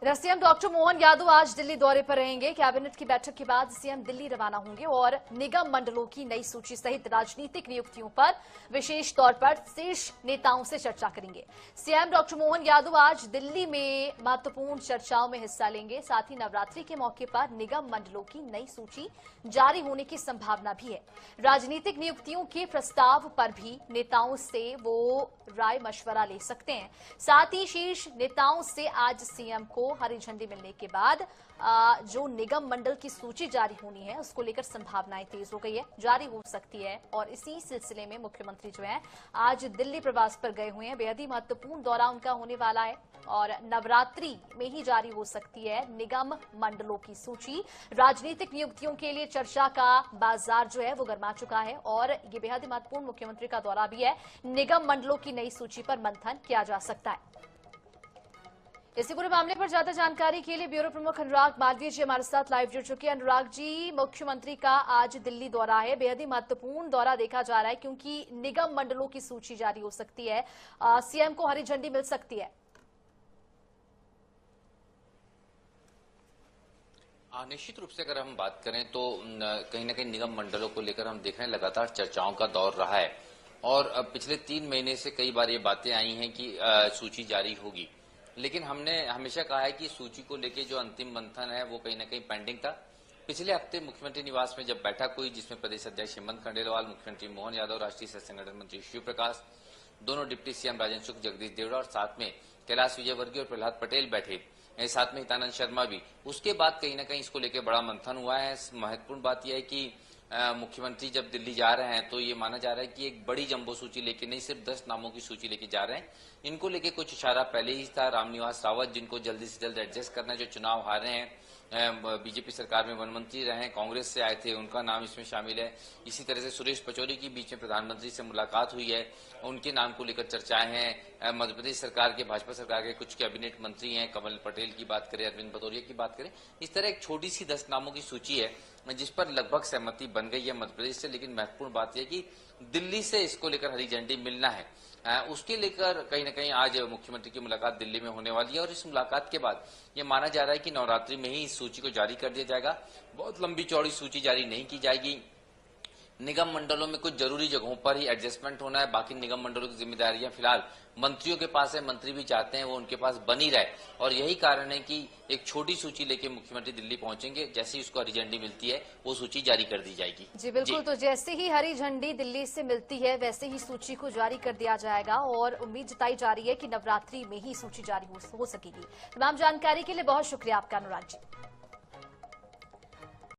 CM doctor Mohan Yadav आज दिल्ली दौरे पर रहेंगे। कैबिनेट की बैठक के बाद सीएम दिल्ली रवाना होंगे और निगम मंडलों की नई सूची सहित राजनीतिक नियुक्तियों पर विशेष तौर पर शीर्ष नेताओं से चर्चा करेंगे। सीएम डॉक्टर मोहन यादव आज दिल्ली में महत्वपूर्ण चर्चाओं में हिस्सा लेंगे। साथ ही नवरात्रि के मौके पर निगम मंडलों की नई सूची जारी होने की संभावना भी है। राजनीतिक नियुक्तियों के प्रस्ताव पर भी नेताओं से वो राय मशवरा ले सकते हैं। साथ ही शीर्ष नेताओं से आज सीएम को हरी झंडी मिलने के बाद जो निगम मंडल की सूची जारी होनी है उसको लेकर संभावनाएं तेज हो गई है, जारी हो सकती है। और इसी सिलसिले में मुख्यमंत्री जो है आज दिल्ली प्रवास पर गए हुए हैं। बेहद ही महत्वपूर्ण दौरा उनका होने वाला है और नवरात्रि में ही जारी हो सकती है निगम मंडलों की सूची। राजनीतिक नियुक्तियों के लिए चर्चा का बाजार जो है वो गर्मा चुका है और ये बेहद ही महत्वपूर्ण मुख्यमंत्री का दौरा भी है। निगम मंडलों की नई सूची पर मंथन किया जा सकता है। इसी पूरे मामले पर ज्यादा जानकारी के लिए ब्यूरो प्रमुख अनुराग मालवीय जी हमारे साथ लाइव जुड़ चुके हैं। अनुराग जी, मुख्यमंत्री का आज दिल्ली दौरा है, बेहद ही महत्वपूर्ण दौरा देखा जा रहा है क्योंकि निगम मंडलों की सूची जारी हो सकती है, सीएम को हरी झंडी मिल सकती है। निश्चित रूप से अगर हम बात करें तो कहीं ना कहीं निगम मंडलों को लेकर हम देख रहे हैं लगातार चर्चाओं का दौर रहा है और पिछले 3 महीने से कई बार ये बातें आई हैं कि सूची जारी होगी, लेकिन हमने हमेशा कहा है कि सूची को लेकर जो अंतिम मंथन है वो कहीं ना कहीं पेंडिंग था। पिछले हफ्ते मुख्यमंत्री निवास में जब बैठक हुई जिसमें प्रदेश अध्यक्ष हेमंत खंडेलवाल, मुख्यमंत्री मोहन यादव, राष्ट्रीय सह संगठन मंत्री शिव प्रकाश, दोनों डिप्टी सीएम राजेंद्र शुक्ल, जगदीश देवड़ा और साथ में कैलाश विजयवर्गीय और प्रहलाद पटेल बैठे, साथ में हितानंद शर्मा भी। उसके बाद कहीं ना कहीं इसको लेकर बड़ा मंथन हुआ है। महत्वपूर्ण बात यह है कि मुख्यमंत्री जब दिल्ली जा रहे हैं तो ये माना जा रहा है कि एक बड़ी जंबो सूची लेके नहीं, सिर्फ 10 नामों की सूची लेके जा रहे हैं। इनको लेके कुछ इशारा पहले ही था। रामनिवास रावत जिनको जल्दी से जल्द एडजस्ट करना है, जो चुनाव हारे हैं, बीजेपी सरकार में वन मंत्री रहे, कांग्रेस से आए थे, उनका नाम इसमें शामिल है। इसी तरह से सुरेश पचौरी की बीच में प्रधानमंत्री से मुलाकात हुई है, उनके नाम को लेकर चर्चाएं हैं। मध्य प्रदेश सरकार के, भाजपा सरकार के कुछ कैबिनेट मंत्री हैं, कमल पटेल की बात करें, अरविंद भदौरिया की बात करें, इस तरह एक छोटी सी 10 नामों की सूची है जिस पर लगभग सहमति बन गई है मध्य प्रदेश से। लेकिन महत्वपूर्ण बात यह कि दिल्ली से इसको लेकर हरी झंडी मिलना है, उसके लेकर कहीं न कहीं आज मुख्यमंत्री की मुलाकात दिल्ली में होने वाली है और इस मुलाकात के बाद ये माना जा रहा है कि नवरात्रि में ही इस सूची को जारी कर दिया जाएगा। बहुत लंबी चौड़ी सूची जारी नहीं की जाएगी। निगम मंडलों में कुछ जरूरी जगहों पर ही एडजस्टमेंट होना है, बाकी निगम मंडलों की जिम्मेदारियां फिलहाल मंत्रियों के पास है। मंत्री भी चाहते हैं वो उनके पास बनी रहे और यही कारण है कि एक छोटी सूची लेके मुख्यमंत्री दिल्ली पहुंचेंगे। जैसे ही उसको हरी झंडी मिलती है वो सूची जारी कर दी जाएगी। जी बिल्कुल, तो जैसे ही हरी झंडी दिल्ली से मिलती है वैसे ही सूची को जारी कर दिया जाएगा और उम्मीद जताई जा रही है कि नवरात्रि में ही सूची जारी हो सकेगी। तमाम जानकारी के लिए बहुत शुक्रिया आपका अनुराग जी।